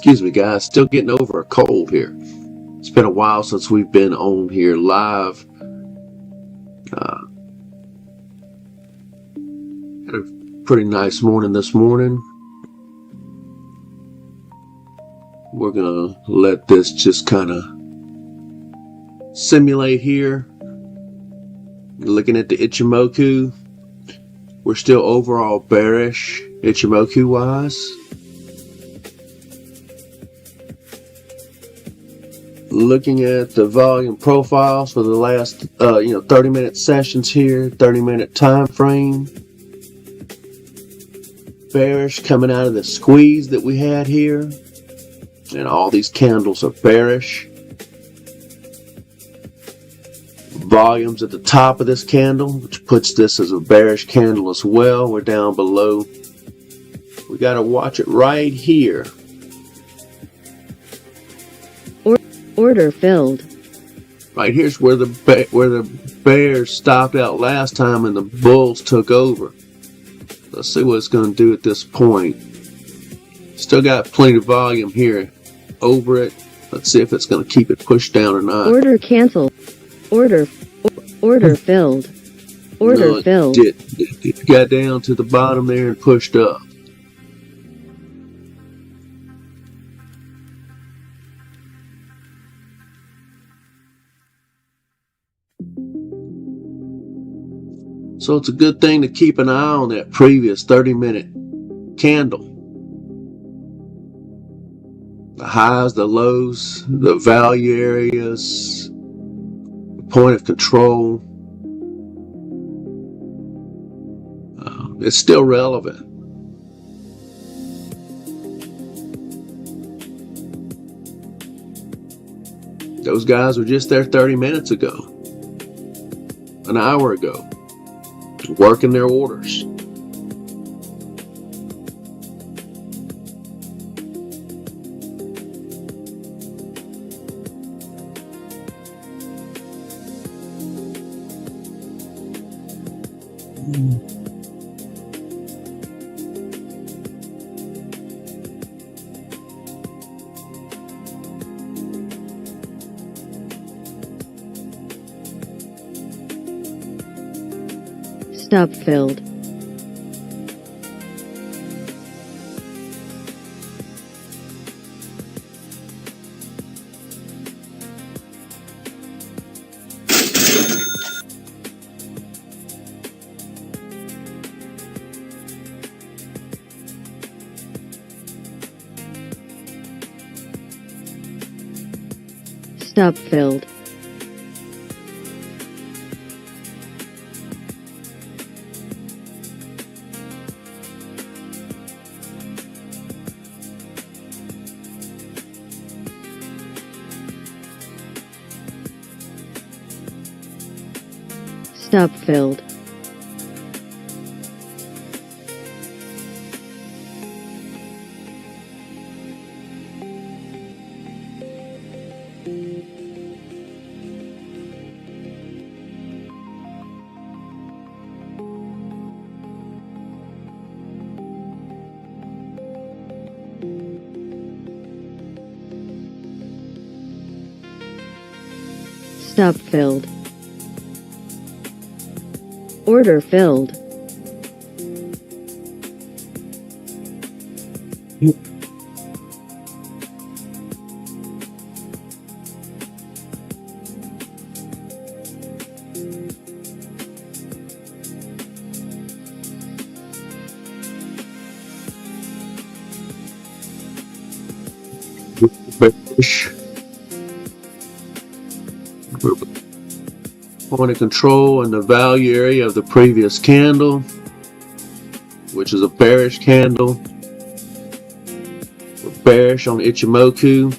Excuse me, guys. Still getting over a cold here. It's been a while since we've been on here live. Had a pretty nice morning this morning. We're gonna let this just kind of simulate here. Looking at the Ichimoku, we're still overall bearish Ichimoku wise. Looking at the volume profiles for the last 30-minute sessions here, 30-minute time frame. Bearish coming out of the squeeze that we had here, and all these candles are bearish. Volumes at the top of this candle, which puts this as a bearish candle as well. We're down below. We got to watch it right here. Order filled. Right here's where the bears stopped out last time and the bulls took over. Let's see what it's going to do at this point. Still got plenty of volume here over it. Let's see if it's going to keep it pushed down or not. Order canceled. Order filled. Order filled. It got down to the bottom there and pushed up. So it's a good thing to keep an eye on that previous 30-minute candle. The highs, the lows, the value areas, the point of control. It's still relevant. Those guys were just there 30 minutes ago, an hour ago, working their orders. Stop filled. Stop filled. Stop filled. Stop filled. Order filled. Point of control in the value area of the previous candle, which is a bearish candle. We're bearish on Ichimoku.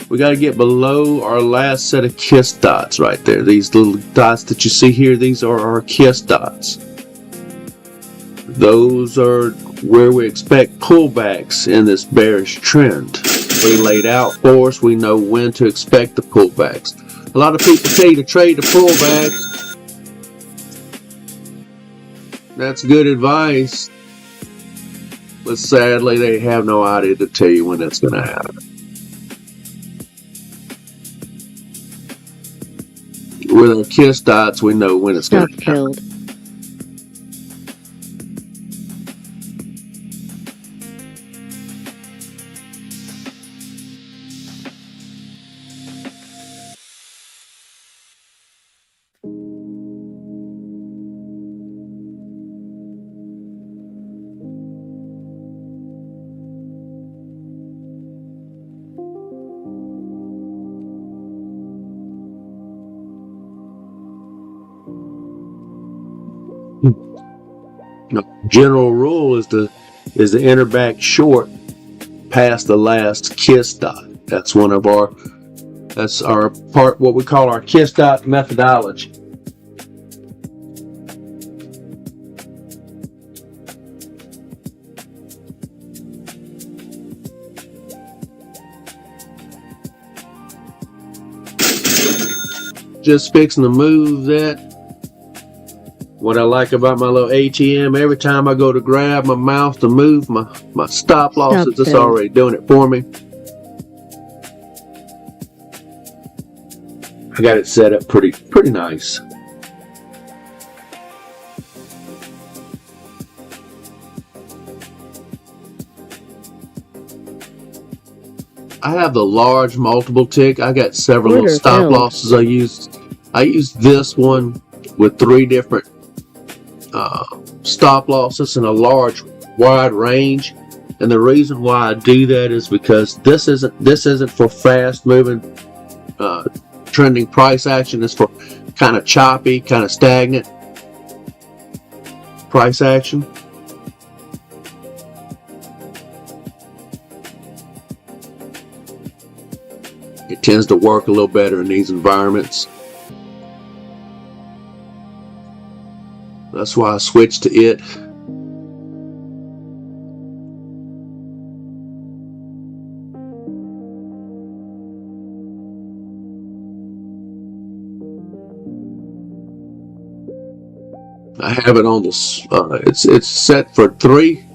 We got to get below our last set of kiss dots right there. These little dots that you see here, these are our kiss dots. Those are where we expect pullbacks in this bearish trend. We laid out for us. We know when to expect the pullbacks. A lot of people tell you to trade the pullback. That's good advice. But sadly, they have no idea to tell you when that's going to happen. With our KISS dots, we know when it's going Stop to happen. filled. General rule is to enter back short past the last KISS dot. That's our part, what we call our KISS dot methodology. Just fixing to move that. What I like about my little ATM, every time I go to grab my mouse to move my stop losses, it's already doing it for me. I got it set up pretty nice. I have the large multiple tick. I got several little stop losses I used. I used this one with 3 different stop losses in a large wide range, and the reason why I do that is because this isn't for fast moving trending price action. It's for kind of choppy, kind of stagnant price action. It tends to work a little better in these environments. That's why I switched to it. I have it on this. It's set for 3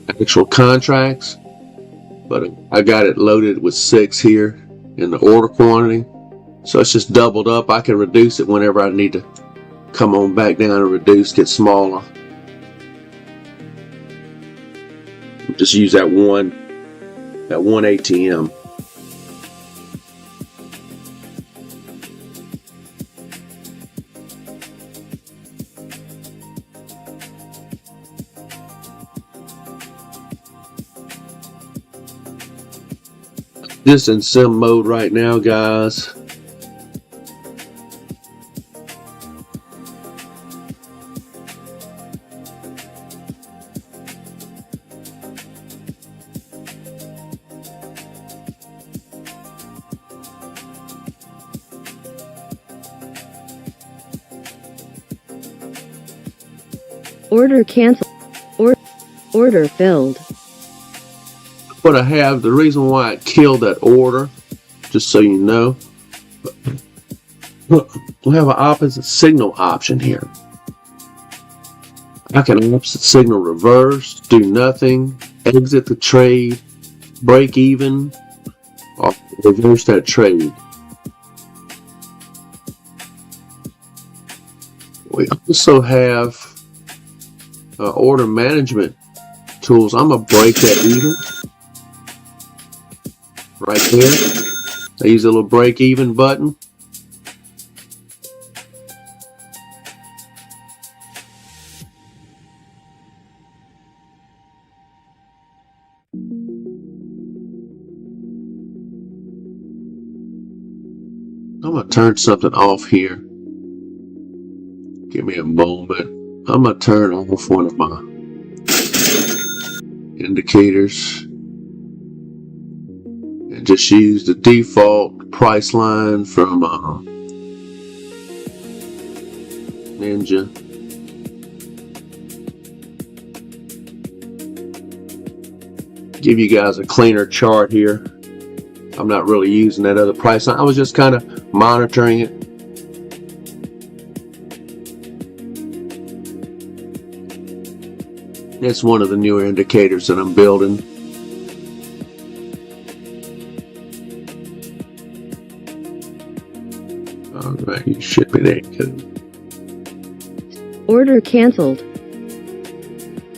actual contracts, but I got it loaded with 6 here in the order quantity. So it's just doubled up. I can reduce it whenever I need to come on back down and reduce, get smaller. Just use that one ATM. Just in sim mode right now, guys. Order cancelled. Order filled. What I have, the reason why I killed that order, just so you know, we have an opposite signal option here. I can opposite signal reverse, do nothing, exit the trade, break even, or reverse that trade. We also have order management tools. I'm going to break that even. Right there. I use a little break even button. I'm going to turn something off here. Give me a moment. I'm going to turn off one of my indicators and just use the default price line from Ninja. Give you guys a cleaner chart here. I'm not really using that other price line. I was just kind of monitoring it. It's one of the newer indicators that I'm building. Alright, you should be there. Order canceled.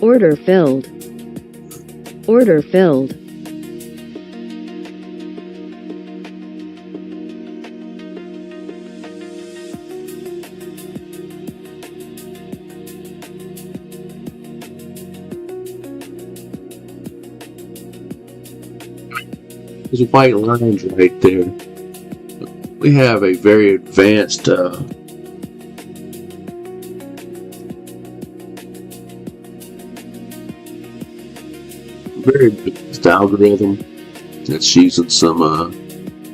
Order filled. Order filled. There's white lines right there. We have a very advanced algorithm that's using some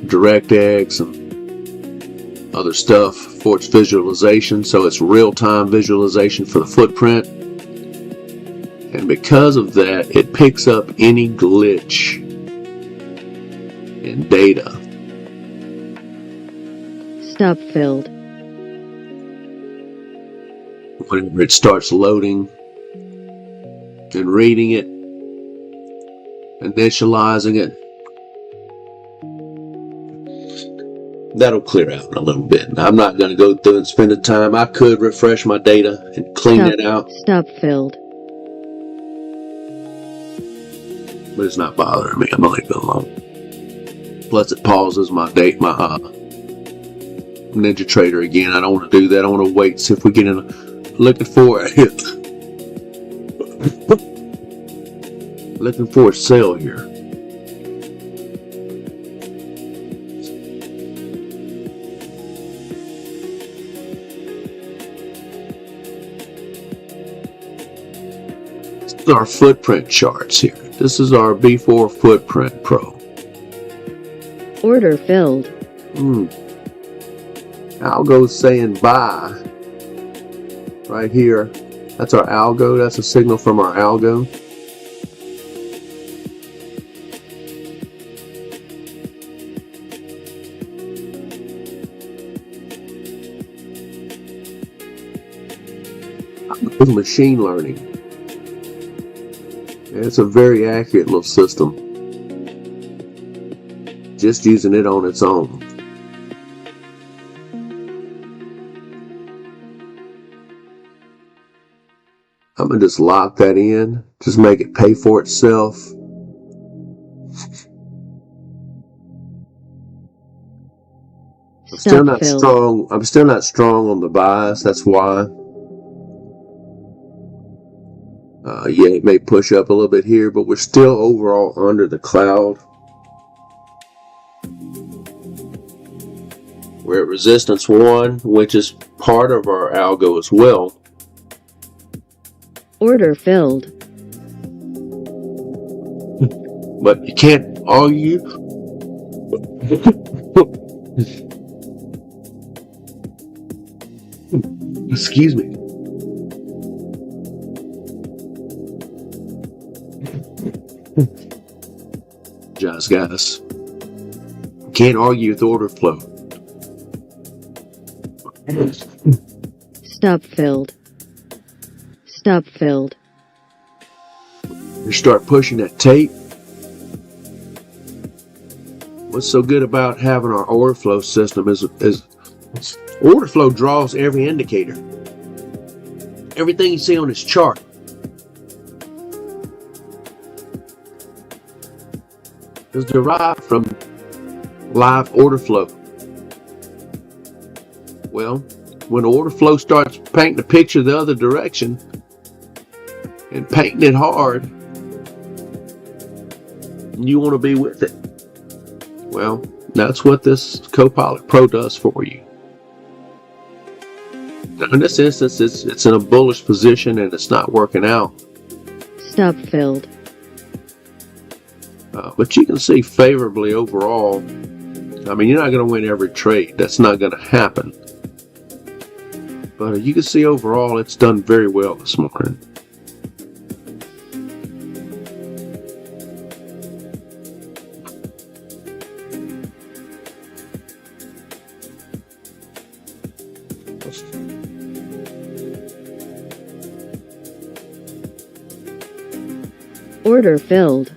DirectX and other stuff for its visualization. So it's real-time visualization for the footprint. And because of that, it picks up any glitch in data. Stop filled. Whenever it starts loading and reading it, initializing it, that'll clear out in a little bit. Now, I'm not going to go through and spend the time. I could refresh my data and clean that out. Stop filled. But it's not bothering me. I'm going to leave it alone. Plus it pauses my Ninja Trader again. I don't want to do that. I want to wait, see if we get in looking for a hit. Looking for a sale here. This is our footprint charts here. This is our B4 Footprint Pro. Order filled. Algo's saying buy. Right here. That's our algo. That's a signal from our algo. With machine learning. It's a very accurate little system. Just using it on its own. I'm going to just lock that in. Just make it pay for itself. I'm still not strong on the bias. That's why. Yeah, it may push up a little bit here, but we're still overall under the cloud. We're at resistance 1, which is part of our algo as well. Order filled. But you can't argue. Excuse me. Just guys. Can't argue with order flow. Stop filled. Stop filled. You start pushing that tape. What's so good about having our order flow system is order flow draws every indicator. Everything you see on this chart. Is derived from live order flow. Well, when the order flow starts painting a picture the other direction and painting it hard, you want to be with it. Well, that's what this CoPilot Pro does for you. Now, in this instance, it's in a bullish position and it's not working out. Stop filled. But you can see favorably overall. I mean, you're not going to win every trade. That's not going to happen. But you can see overall it's done very well this morning. Order filled.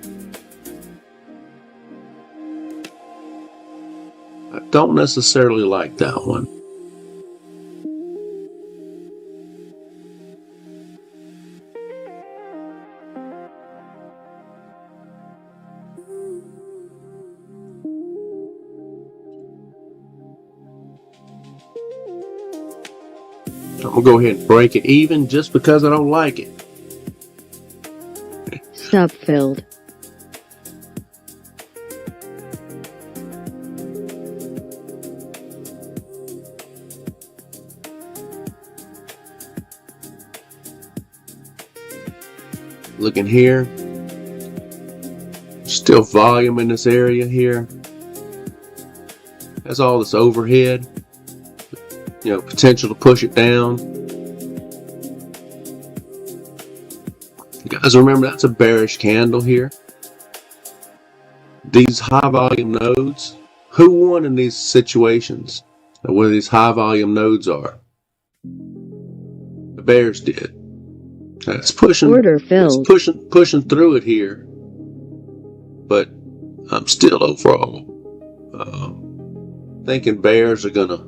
I don't necessarily like that one. I'm going to go ahead and break it even just because I don't like it. Stub filled. Looking here. Still volume in this area here. Has all this overhead. Potential to push it down. You guys remember that's a bearish candle here. These high volume nodes, who won in these situations where these high volume nodes are? The bears did. It's pushing, Order filled. it's pushing through it here. But I'm still overall thinking bears are gonna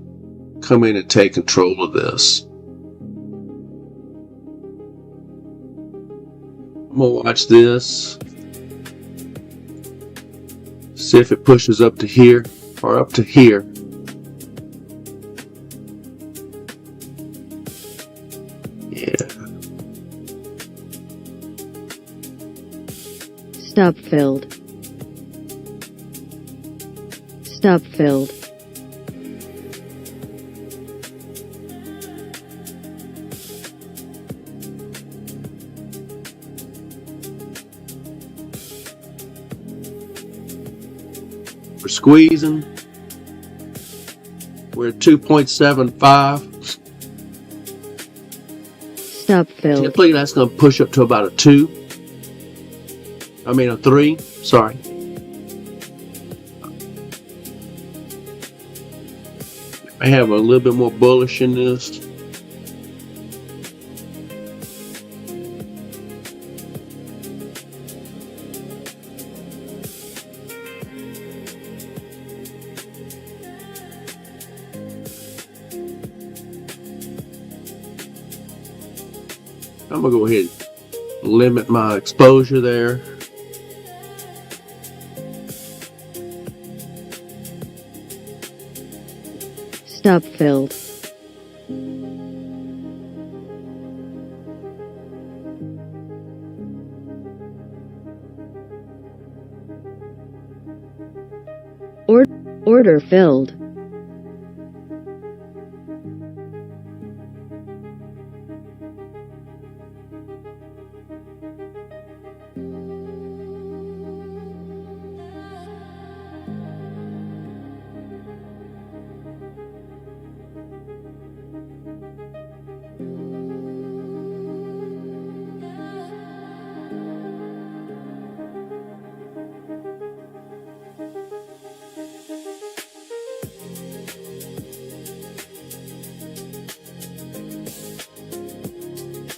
come in and take control of this. I'm gonna watch this. See if it pushes up to here or up to here. Yeah. Stub filled. Stub filled. We're squeezing. We're at 2.75. Stub I filled. believe that's going to push up to about a 2. I mean a 3. Sorry. I have a little bit more bullish in this. I'm going to go ahead and limit my exposure there. Stub filled. Order filled.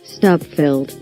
Stub filled.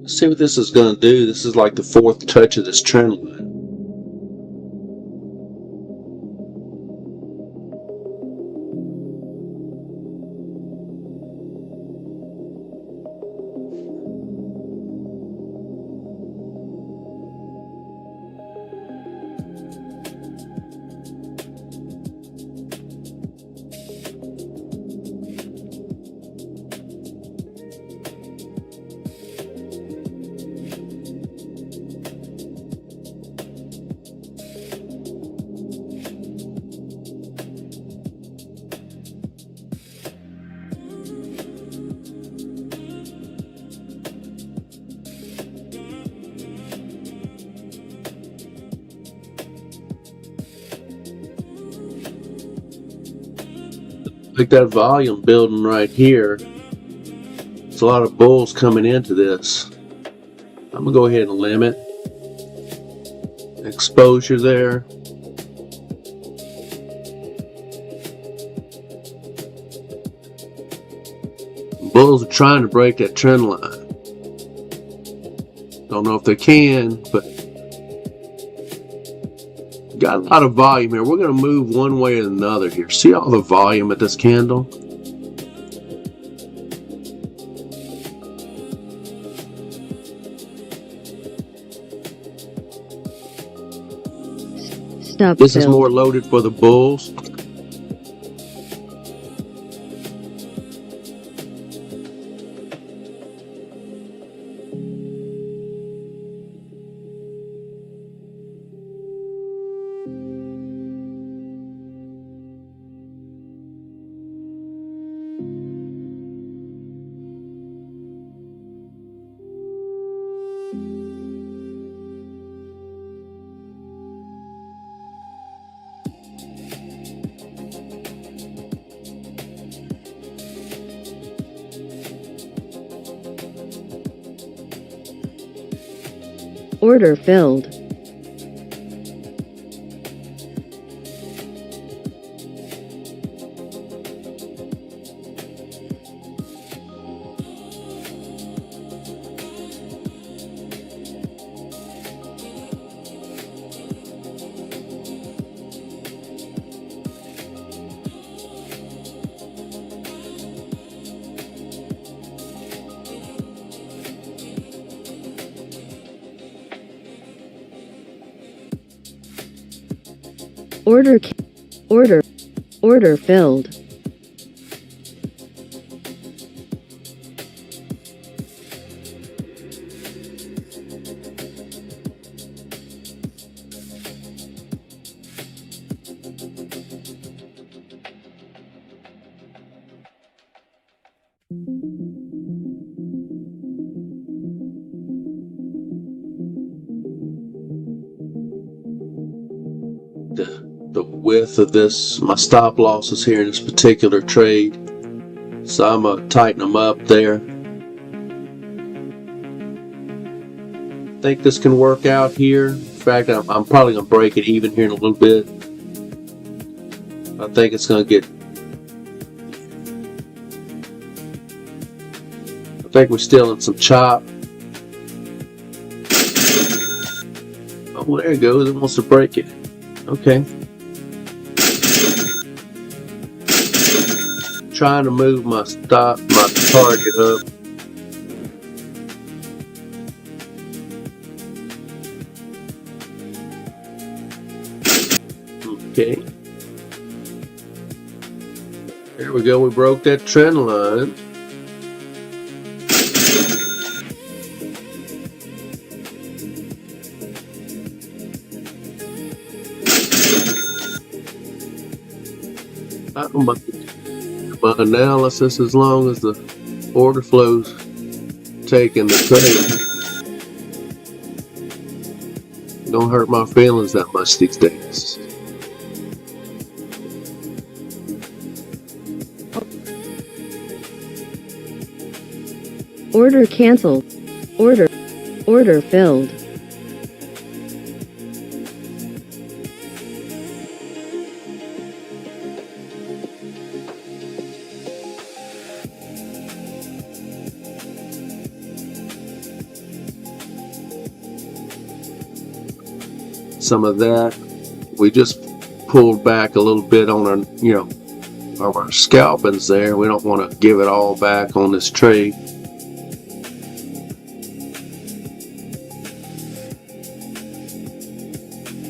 Let's see what this is going to do. This is like the 4th touch of this trend line. Like that volume building right here. There's a lot of bulls coming into this. I'm gonna go ahead and limit exposure there. Bulls are trying to break that trend line. Don't know if they can, but got a lot of volume here. We're going to move one way or another here. See all the volume at this candle? Stop This is filled. more loaded for the bulls. Order filled. Order filled. The width of this, my stop losses here in this particular trade. So I'm going to tighten them up there. I think this can work out here. In fact, I'm probably going to break it even here in a little bit. I think it's going to get... I think we're still in some chop. Oh, there it goes. It wants to break it. Okay. Trying to move my target up. Okay. There we go. We broke that trend line. I don't mind my analysis as long as the order flow's taking the trade. Don't hurt my feelings that much these days. Order canceled. Order filled. Some of that, we just pulled back a little bit on our, of our scalpings there. We don't want to give it all back on this trade.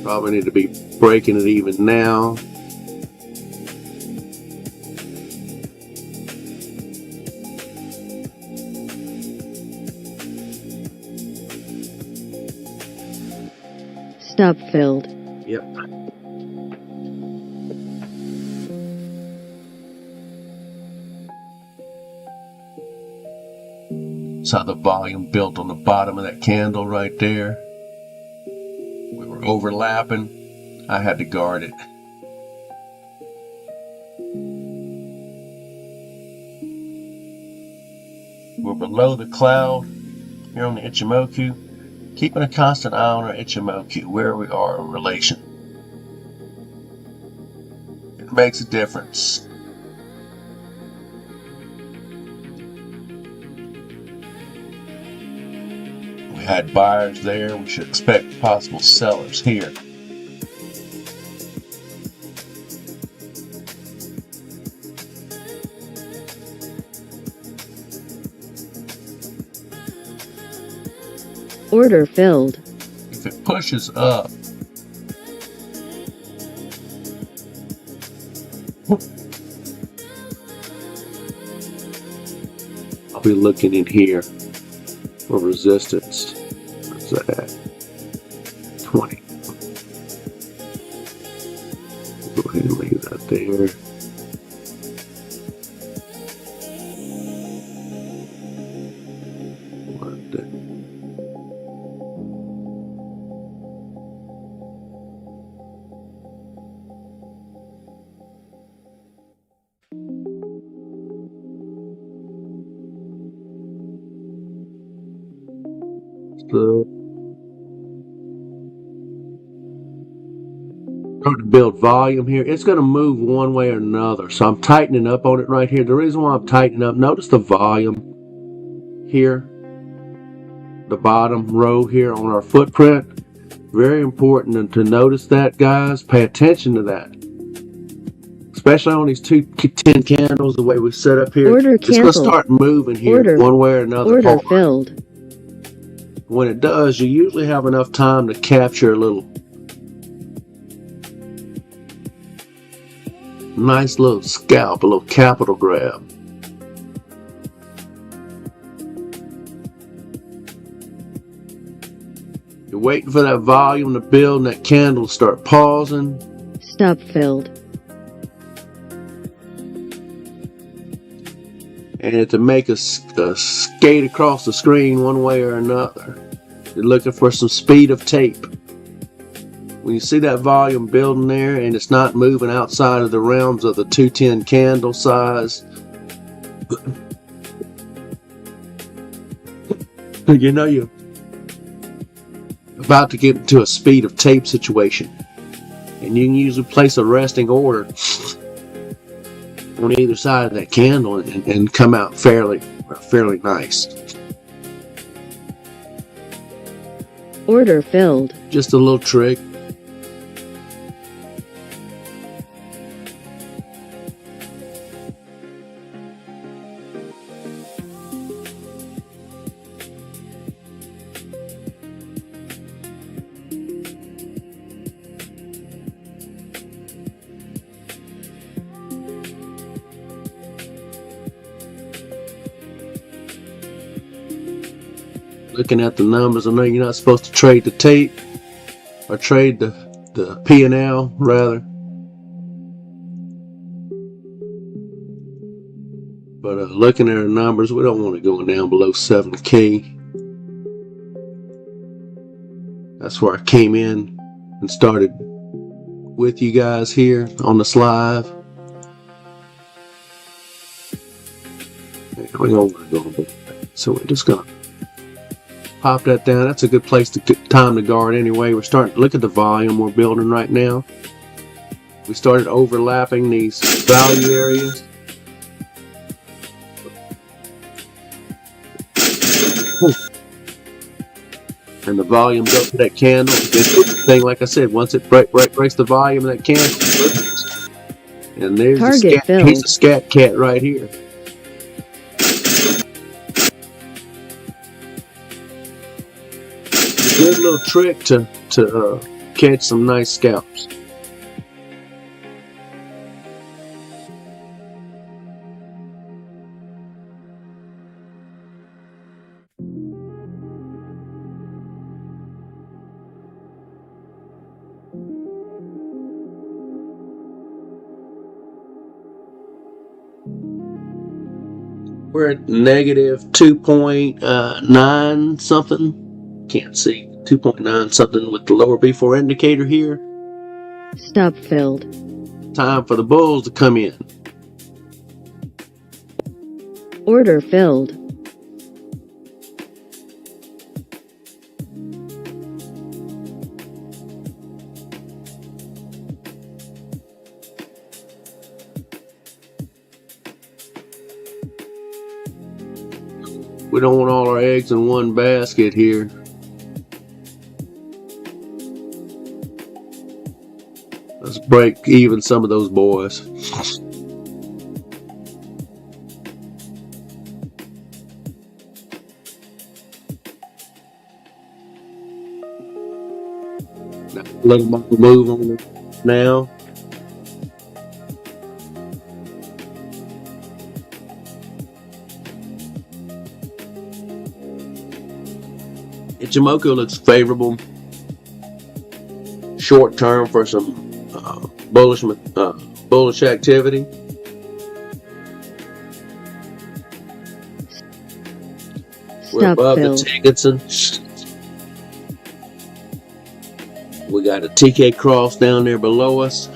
Probably need to be breaking it even now. Stop filled. Yep. Saw the volume built on the bottom of that candle right there. We were overlapping. I had to guard it. below the cloud here on the Ichimoku, keeping a constant eye on our Ichimoku, where we are in relation. It makes a difference. We had buyers there, we should expect possible sellers here. Order filled. If it pushes up, I'll be looking in here for resistance. What's that? 20. Go ahead and leave that there. Start to build volume here. It's going to move one way or another, so I'm tightening up on it right here. The reason why I'm tightening up, notice the volume here, the bottom row here on our footprint. Very important to notice that, guys. Pay attention to that, especially on these 210 candles, the way we set up here. Order it's going to start moving here one way or another. Order filled. When it does, you usually have enough time to capture a little nice little scalp, a little capital grab. You're waiting for that volume to build and that candle to start pausing. Stop filled. And to make a skate across the screen one way or another. You're looking for some speed of tape. When you see that volume building there and it's not moving outside of the realms of the 210 candle size, you know you're about to get into a speed of tape situation. And you can usually place a resting order on either side of that candle and come out fairly nice. Order filled. Just a little trick. Looking at the numbers, I know you're not supposed to trade the tape or trade the P&L rather, but looking at our numbers, we don't want to go down below 7K. That's where I came in and started with you guys here on this live. And we don't want to go below that, so we're just gonna pop that down. That's a good place to get time to guard anyway. We're starting to look at the volume we're building right now. We started overlapping these value areas. And the volume goes to that candle. This thing, like I said, once it breaks the volume of that candle, and there's a piece of scat cat right here. Good little trick to catch some nice scalps. We're at negative 2.9 something. Can't see. 2.9 something with the lower B4 indicator here. Stop filled. Time for the bulls to come in. Order filled. We don't want all our eggs in one basket here. Let's break even some of those boys. Let them move on it now. Ichimoku looks favorable short term for some bullish activity. We're above the Dickinson. We got a TK cross down there below us.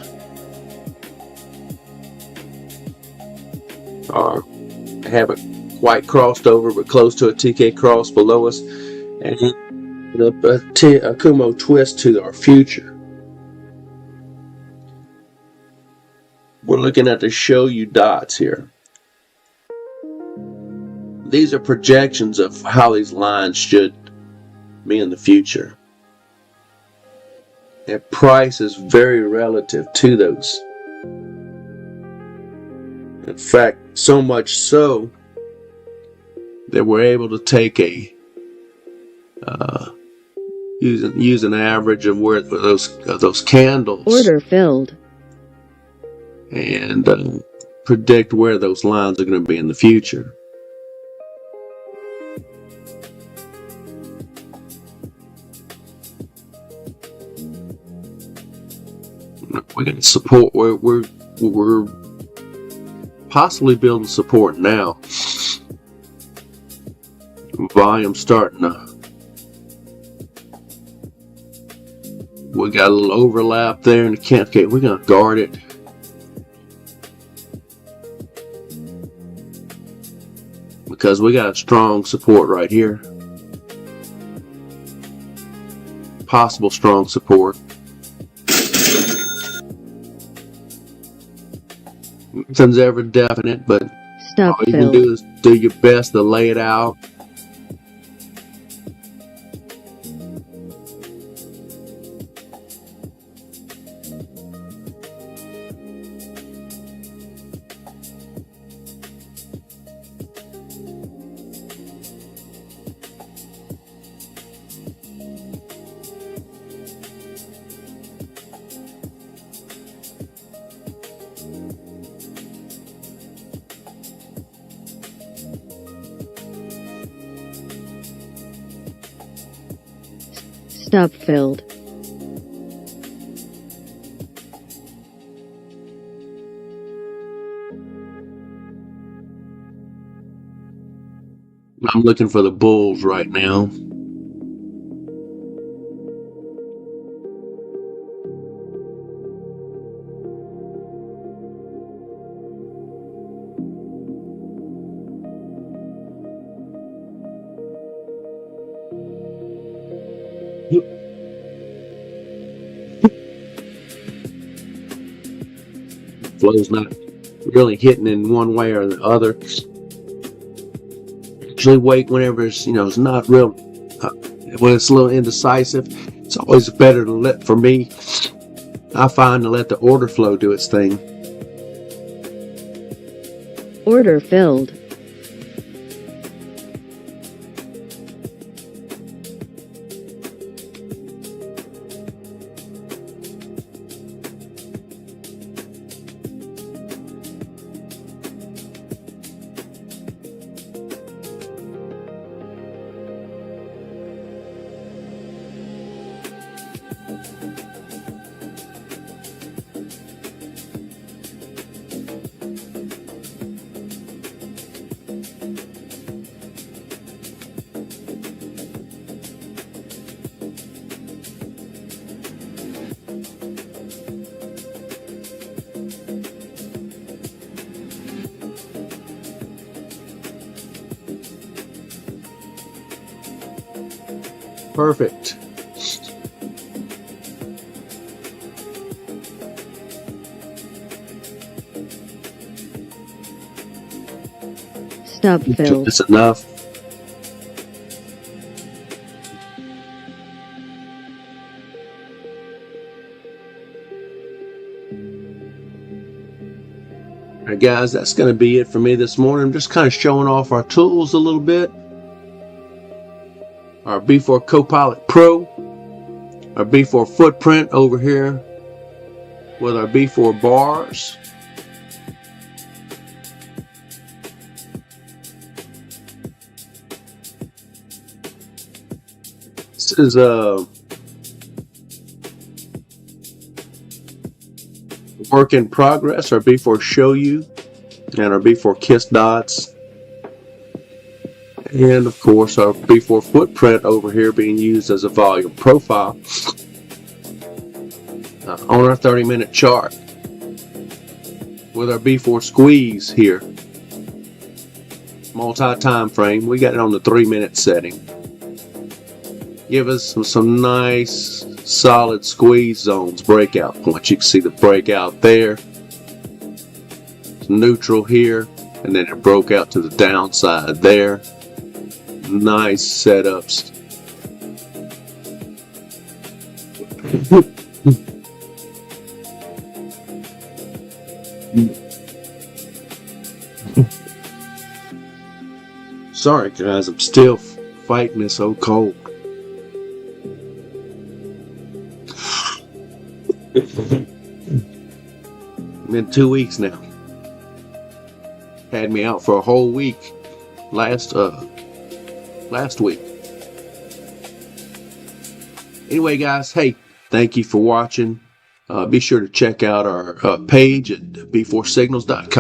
Or haven't quite crossed over, but close to a TK cross below us. And a Kumo twist to our future. We're looking at the show you dots here. These are projections of how these lines should be in the future. And price is very relative to those. In fact, so much so that we're able to take a use an average of where those candles order filled and predict where those lines are going to be in the future. We're going to support. We're possibly building support now. Volume starting to. We got a little overlap there in the camp. Okay, we're going to guard it. Because we got a strong support right here. Possible strong support. Nothing's ever definite, but all you can do is do your best to lay it out. Stop filled. I'm looking for the bulls right now. Flow's not really hitting in one way or the other. Usually wait whenever it's not real, when it's a little indecisive. It's always better to let, for me, I find, to let the order flow do its thing. Order filled. Perfect. Stop filled. That's enough. Alright guys, that's going to be it for me this morning. I'm just kind of showing off our tools a little bit. Our B4 CoPilot Pro, our B4 footprint over here with our B4 bars. This is a work in progress, our B4 Show You and our B4 Kiss Dots. And of course our B4 footprint over here being used as a volume profile on our 30-minute chart with our B4 squeeze here. Multi-time frame, we got it on the 3-minute setting. Give us some nice solid squeeze zones, breakout points. You can see the breakout there. It's neutral here, and then it broke out to the downside there. Nice setups. Sorry guys, I'm still fighting this old cold. Been 2 weeks now. Had me out for a whole week last week. Anyway guys, hey, thank you for watching. Be sure to check out our page at b4signals.com.